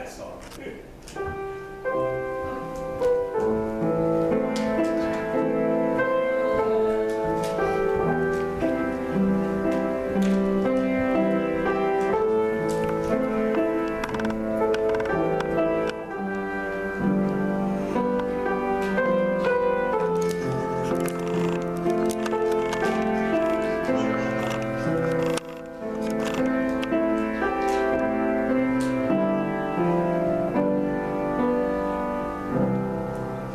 that song.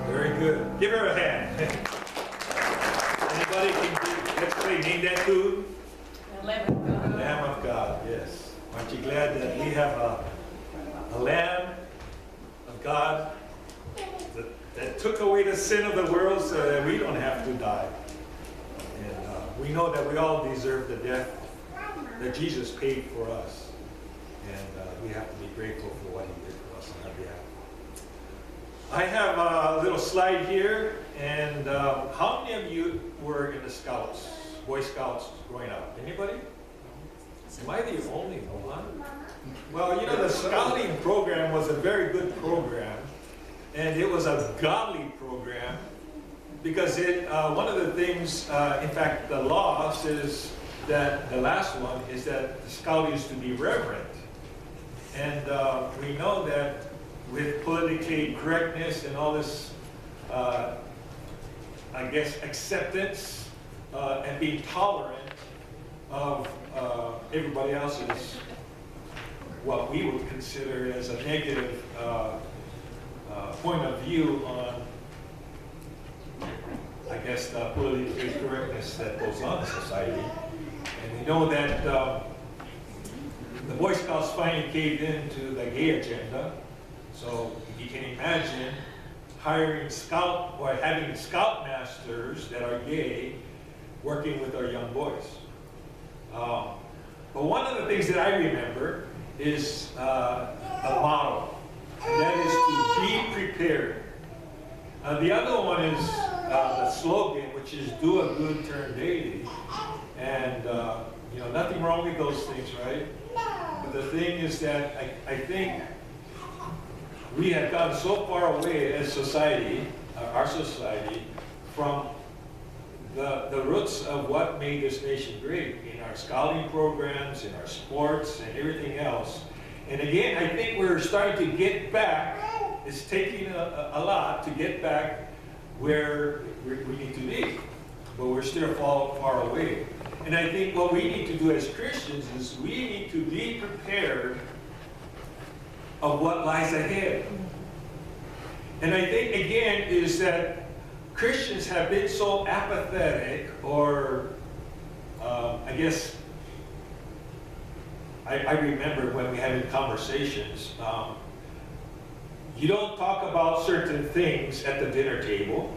Very good. Give her a hand. Anybody can let's play Name That Tune? Lamb of God, yes. Aren't you glad that we have a Lamb of God that took away the sin of the world so that we don't have to die? And we know that we all deserve the death that Jesus paid for us. And we have to be grateful for what he did for us on our behalf. I have a little slide here, and how many of you were in the Scouts, Boy Scouts growing up? Anybody? Am I the only one? Well, you know, the Scouting program was a very good program, and it was a godly program because one of the things, in fact, the law says that the last one is that the Scout is to be reverent. And we know that with politically correctness and all this, I guess, acceptance and being tolerant of everybody else's, what we would consider as a negative point of view on, I guess, the politically correctness that goes on in society. And we know that the Boy Scouts finally caved into the gay agenda. So you can imagine hiring scout or having scout masters that are gay working with our young boys. But one of the things that I remember is a motto, and that is to be prepared. The other one is the slogan, which is do a good turn daily. And you know, nothing wrong with those things, right? But the thing is that I think we have gotten so far away as society, our society, from the roots of what made this nation great in our scouting programs, in our sports, and everything else. And again, I think we're starting to get back. It's taking a lot to get back where we need to be, but we're still far away. And I think what we need to do as Christians is we need to be prepared of what lies ahead. And I think, again, is that Christians have been so apathetic, or I guess, I remember when we had conversations, you don't talk about certain things at the dinner table,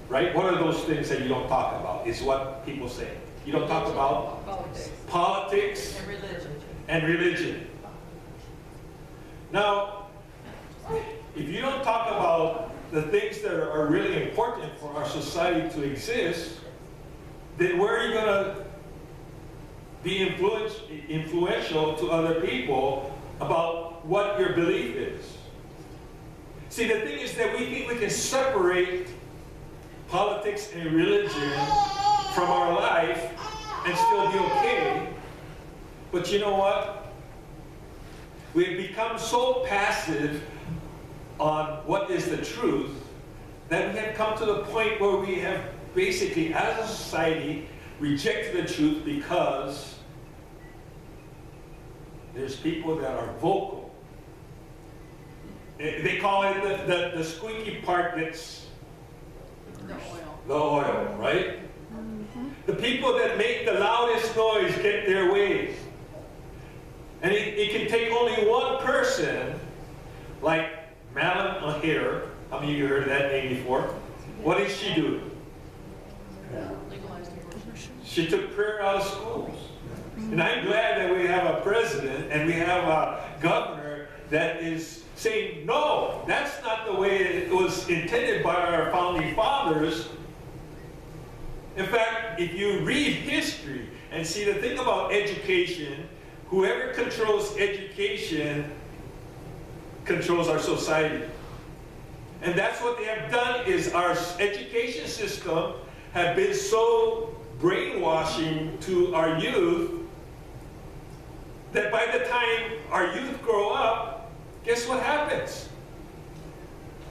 right? What are those things that you don't talk about? Is what people say. You don't talk about politics and religion. Now, if you don't talk about the things that are really important for our society to exist, then where are you going to be influential to other people about what your belief is? See, the thing is that we think we can separate politics and religion from our life and still be okay. But you know what? We've become so passive on what is the truth that we have come to the point where we have basically, as a society, rejected the truth because there's people that are vocal. They call it the squeaky part gets the oil, right? The people that make the loudest noise get their way. And it can take only one person, like Madeline O'Hare. How many of you heard of that name before? What did she do? She took prayer out of schools. And I'm glad that we have a president and we have a governor that is saying, no, that's not the way it was intended by our founding fathers. In fact, if you read history and see the thing about education, whoever controls education controls our society. And that's what they have done, is our education system have been so brainwashing to our youth that by the time our youth grow up, guess what happens?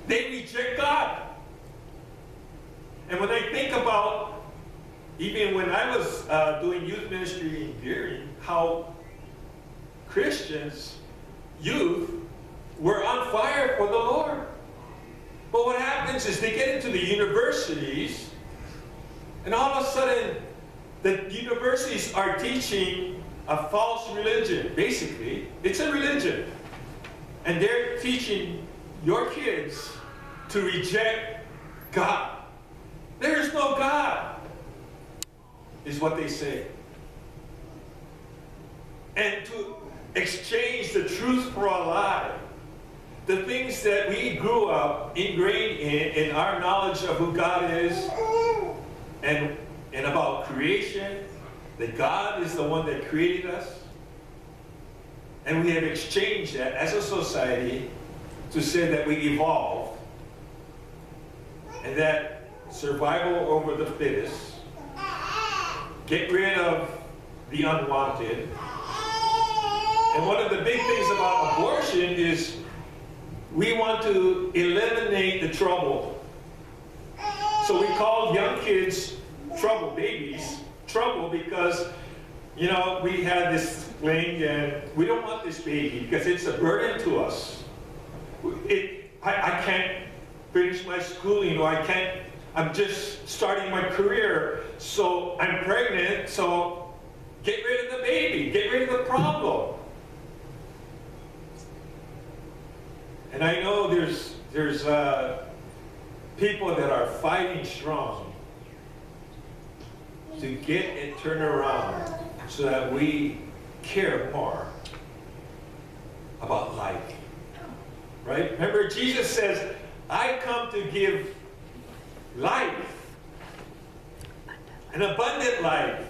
They reject God. And when I think about, even when I was doing youth ministry in Gearing, how Christians, youth, were on fire for the Lord. But what happens is they get into the universities, and all of a sudden, the universities are teaching a false religion. Basically, it's a religion. And they're teaching your kids to reject God. There is no God, is what they say. And to exchange the truth for a lie. The things that we grew up ingrained in our knowledge of who God is and about creation, that God is the one that created us. And we have exchanged that as a society to say that we evolved and that survival over the fittest, get rid of the unwanted. And one of the big things about abortion is we want to eliminate the trouble. So we call young kids trouble babies, trouble because, you know, we had this thing and we don't want this baby because it's a burden to us. I can't finish my schooling, or I'm just starting my career, so I'm pregnant, so get rid of the baby, get rid of the problem. And I know there's people that are fighting strong to get it turned around so that we care more about life. Right? Remember, Jesus says, I come to give life, an abundant life.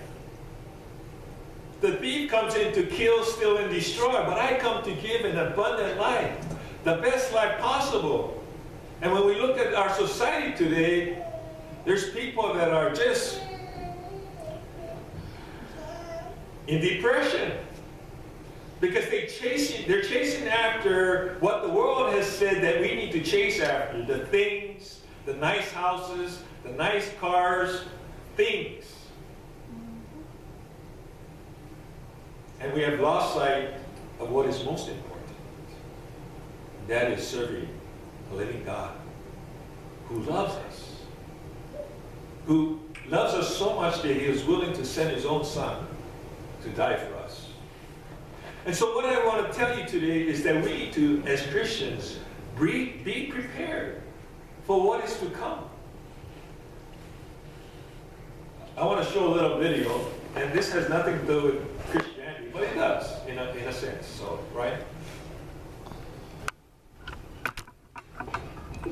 The thief comes in to kill, steal, and destroy, but I come to give an abundant life. The best life possible. And when we look at our society today, there's people that are just in depression because they're chasing after what the world has said that we need to chase after. The things, the nice houses, the nice cars, things. And we have lost sight of what is most important. That is serving a living God who loves us. Who loves us so much that he was willing to send his own son to die for us. And so what I want to tell you today is that we need to, as Christians, be prepared for what is to come. I want to show a little video, and this has nothing to do with Christianity, but it does, in a sense, so, right?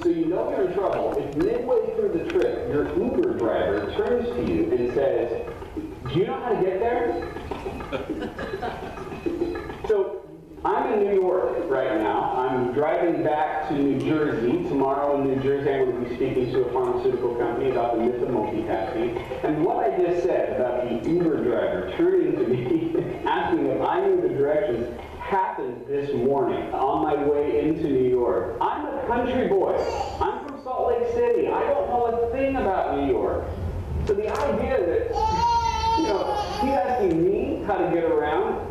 So you know you're in trouble if midway through the trip, your Uber driver turns to you and says, do you know how to get there? So I'm in New York right now. I'm driving back to New Jersey. Tomorrow in New Jersey, I'm going to be speaking to a pharmaceutical company about the myth of multitasking. And what I just said about the Uber driver turning to me asking if I knew the directions happened this morning on my way into New York. I'm a country boy. I'm from Salt Lake City. I don't know a thing about New York. So the idea that, he's asking me how to get around,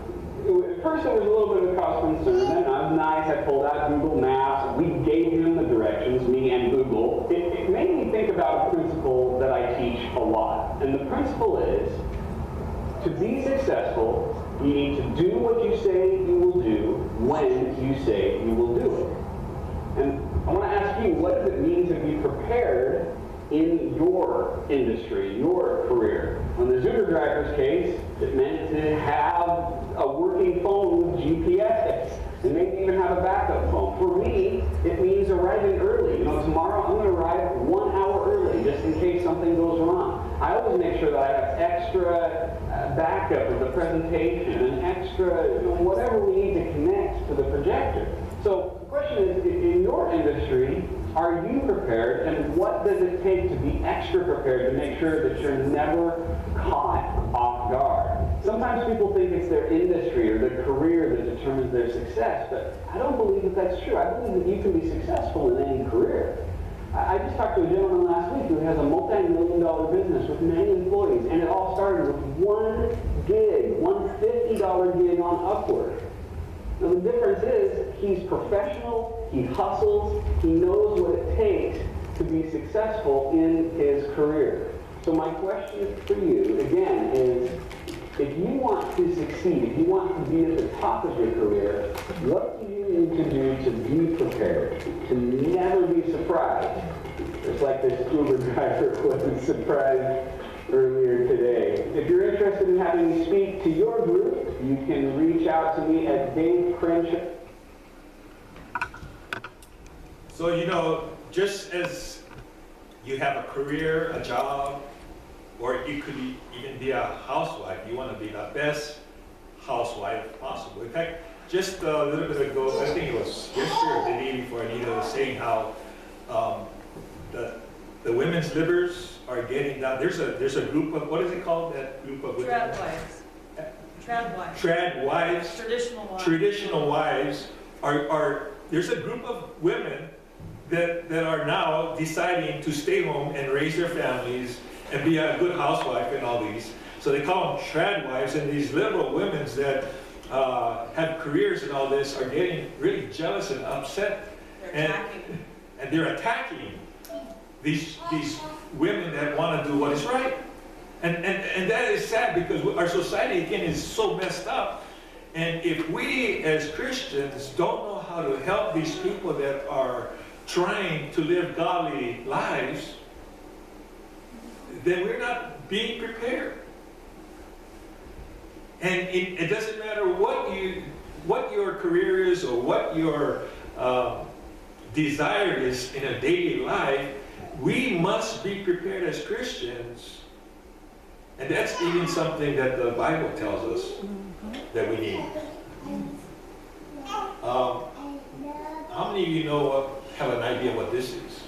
at first it was a little bit of a cause for concern. Then I was nice. I pulled out Google Maps. We gave him the directions, me and Google. It made me think about a principle that I teach a lot. And the principle is, to be successful, you need to do what you say you will do when you say you will do it. And I want to ask you, what does it mean to be prepared in your industry, your career? In the Uber driver's case, it meant to have a working phone with GPS. And maybe even have a backup phone. For me, it means arriving early. Tomorrow I'm going to arrive 1 hour early just in case something goes wrong. I always make sure that I have extra backup of the presentation and extra, whatever we need to connect to the projector. So the question are you prepared, and what does it take to be extra prepared to make sure that you're never caught off guard? Sometimes people think it's their industry or their career that determines their success, but I don't believe that that's true. I believe that you can be successful in any career. I just talked to a gentleman last week who has a multi-million-dollar business with many employees, and it all started with one $50 gig on Upwork. Now the difference is he's professional, he hustles, he knows what it takes to be successful in his career. So my question for you, again, is if you want to succeed, if you want to be at the top of your career, what do you need to do to be prepared, to never be surprised? Just like this Uber driver wasn't surprised earlier today. If you're interested in having me speak to your group, you can reach out to me at Dave Crenshaw. So, you know, just as you have a career, a job, or you could even be a housewife, you want to be the best housewife possible. In fact, just a little bit ago, I think it was yesterday or the day before, Anita was saying how the women's livers are getting down. There's a group of, what is it called, that group of women? Trad wives. Trad wives. Trad wives. Traditional wives. Traditional wives are there's a group of women that are now deciding to stay home and raise their families and be a good housewife and all these. So they call them trad wives, and these liberal women that have careers and all this are getting really jealous and upset. And they're attacking these women that want to do what is right. And that is sad, because our society, again, is so messed up. And if we as Christians don't know how to help these people that are trying to live godly lives, then we're not being prepared. And it doesn't matter what your career is or what your desire is in a daily life, we must be prepared as Christians. And that's even something that the Bible tells us that we need. How many of you have an idea what this is?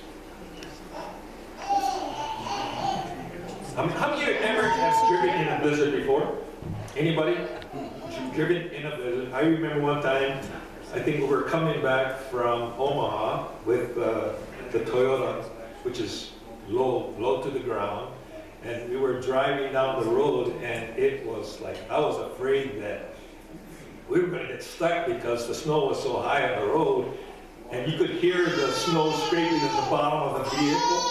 How many of you ever have driven in a blizzard before? Anybody? Driven in a blizzard? I remember one time, I think we were coming back from Omaha with the Toyota, which is low to the ground. And we were driving down the road, and it was like, I was afraid that we were going to get stuck because the snow was so high on the road, and you could hear the snow scraping at the bottom of the vehicle.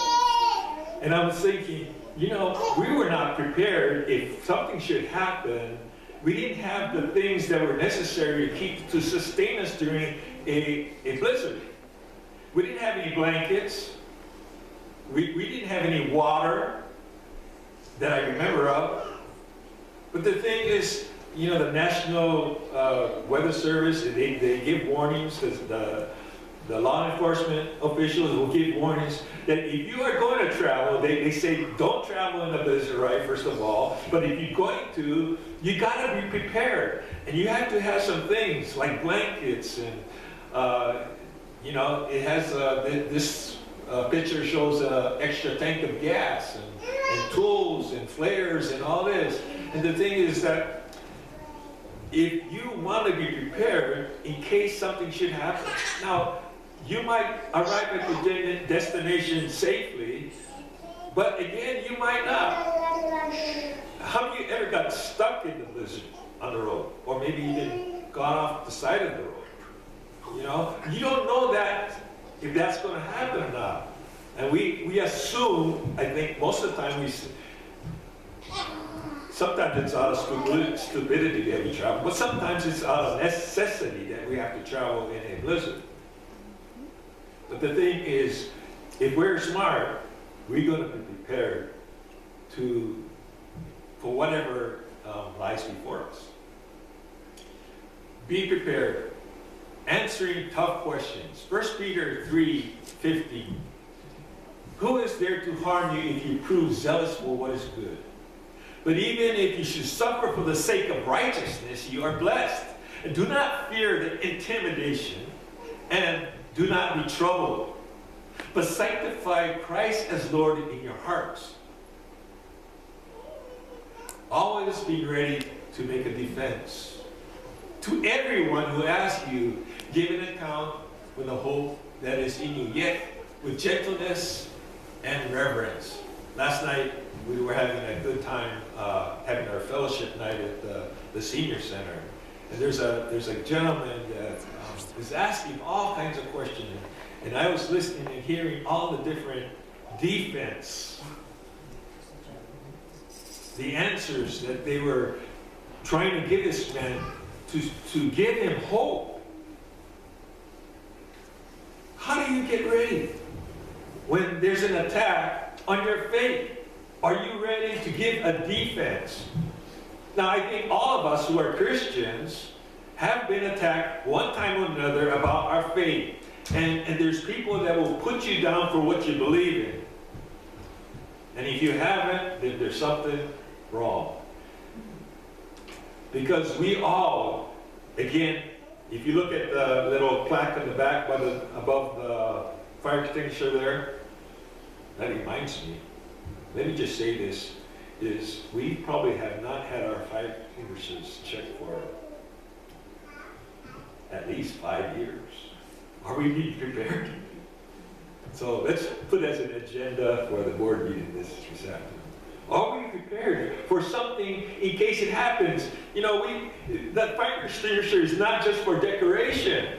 And I was thinking, you know, we were not prepared. If something should happen, we didn't have the things that were necessary to sustain us during a blizzard. We didn't have any blankets. We didn't have any water that I remember of. But the thing is, you know, the National Weather Service, they give warnings. The law enforcement officials will give warnings that if you are going to travel, they say don't travel in the blizzard, right, first of all. But if you're going to, you got to be prepared. And you have to have some things like blankets and, you know, it has this picture shows an extra tank of gas and tools and flares and all this. And the thing is that if you want to be prepared in case something should happen. Now, you might arrive at the destination safely, but again, you might not. How many of you ever got stuck in the blizzard on the road? Or maybe even gone off the side of the road? You know, you don't know that if that's going to happen or not. And we assume, I think most of the time sometimes it's out of stupidity that we travel, but sometimes it's out of necessity that we have to travel in a blizzard. But the thing is, if we're smart, we're going to be prepared for whatever lies before us. Be prepared. Answering tough questions. 1 Peter 3:15. Who is there to harm you if you prove zealous for what is good? But even if you should suffer for the sake of righteousness, you are blessed. And do not fear the intimidation, and do not be troubled. but sanctify Christ as Lord in your hearts. Always be ready to make a defense. To everyone who asks you, give an account with the hope that is in you, yet with gentleness and reverence. Last night, we were having a good time having our fellowship night at the senior center. And there's a gentleman that is asking all kinds of questions. And I was listening and hearing all the different defense, the answers that they were trying to give this man to give him hope. How do you get ready when there's an attack on your faith? Are you ready to give a defense? Now, I think all of us who are Christians have been attacked one time or another about our faith. And there's people that will put you down for what you believe in. And if you haven't, then there's something wrong. Because we all, again, if you look at the little plaque in the back above the fire extinguisher there, that reminds me. Let me just say this, is we probably have not had our fire extinguishers checked for at least 5 years. Are we being prepared? So let's put as an agenda for the board meeting this afternoon. Are we prepared for something in case it happens? You know, the fire extinguisher is not just for decoration.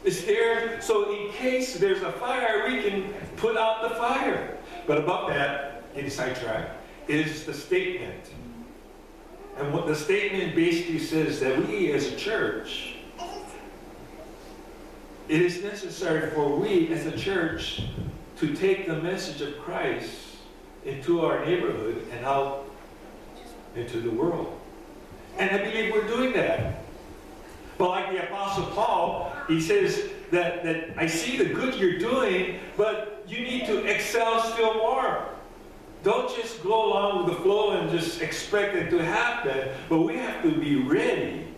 It's there so in case there's a fire, we can put out the fire. But above that, getting sidetracked, is the statement. And what the statement basically says that we as a church, it is necessary for we as a church to take the message of Christ into our neighborhood and out into the world. And I believe we're doing that. But like the Apostle Paul, he says that I see the good you're doing, but you need to excel still more. Don't just go along with the flow and just expect it to happen, but we have to be ready,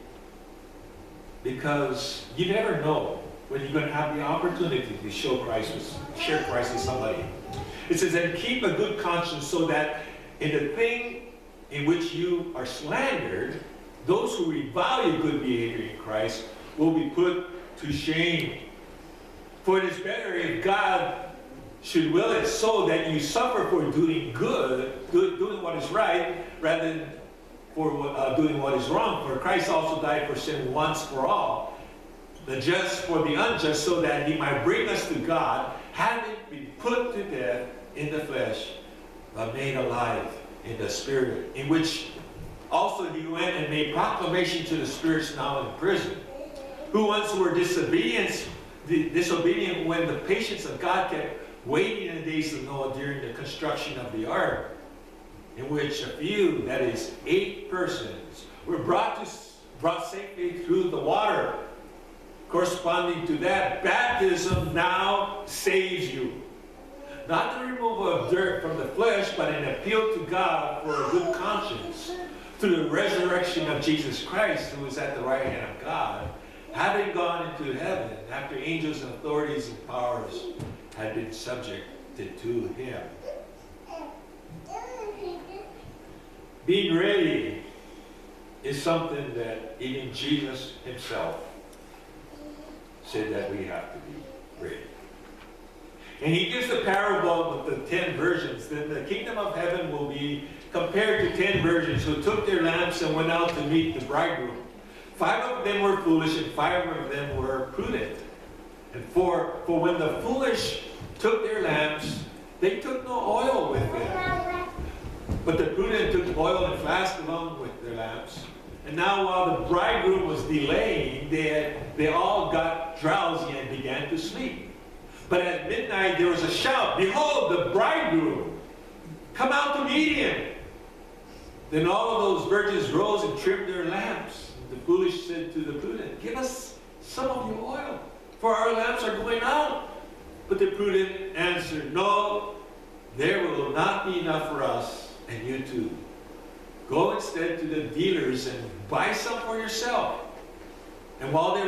because you never know when you're going to have the opportunity to share Christ with somebody. It says, and keep a good conscience, so that in the thing in which you are slandered, those who revile your good behavior in Christ will be put to shame. For it is better if God should will it so that you suffer for doing good, doing what is right, rather than for doing what is wrong. For Christ also died for sin once for all, the just for the unjust, so that he might bring us to God, having been put to death in the flesh, but made alive in the spirit, in which also he went and made proclamation to the spirits now in prison, who once were disobedient when the patience of God kept waiting in the days of Noah during the construction of the ark, in which a few, that is 8 persons, were brought safely through the water. Corresponding to that, baptism now saves you. Not the removal of dirt from the flesh, but an appeal to God for a good conscience through the resurrection of Jesus Christ, who is at the right hand of God, having gone into heaven after angels and authorities and powers had been subjected to him. Being ready is something that even Jesus himself said that we have to be ready. And he gives the parable of the 10 virgins. Then the kingdom of heaven will be compared to 10 virgins who took their lamps and went out to meet the bridegroom. 5 of them were foolish and 5 of them were prudent. And for when the foolish took their lamps, they took no oil with them. But the prudent took oil and flask along with their lamps. And now while the bridegroom was delaying, they all got drowsy and began to sleep. But at midnight there was a shout, "Behold, the bridegroom! Come out to meet him!" Then all of those virgins rose and trimmed their lamps. The foolish said to the prudent, "Give us some of your oil, for our lamps are going out." But the prudent answered, "No, there will not be enough for us and you too. Go instead to the dealers and buy some for yourself." And while they were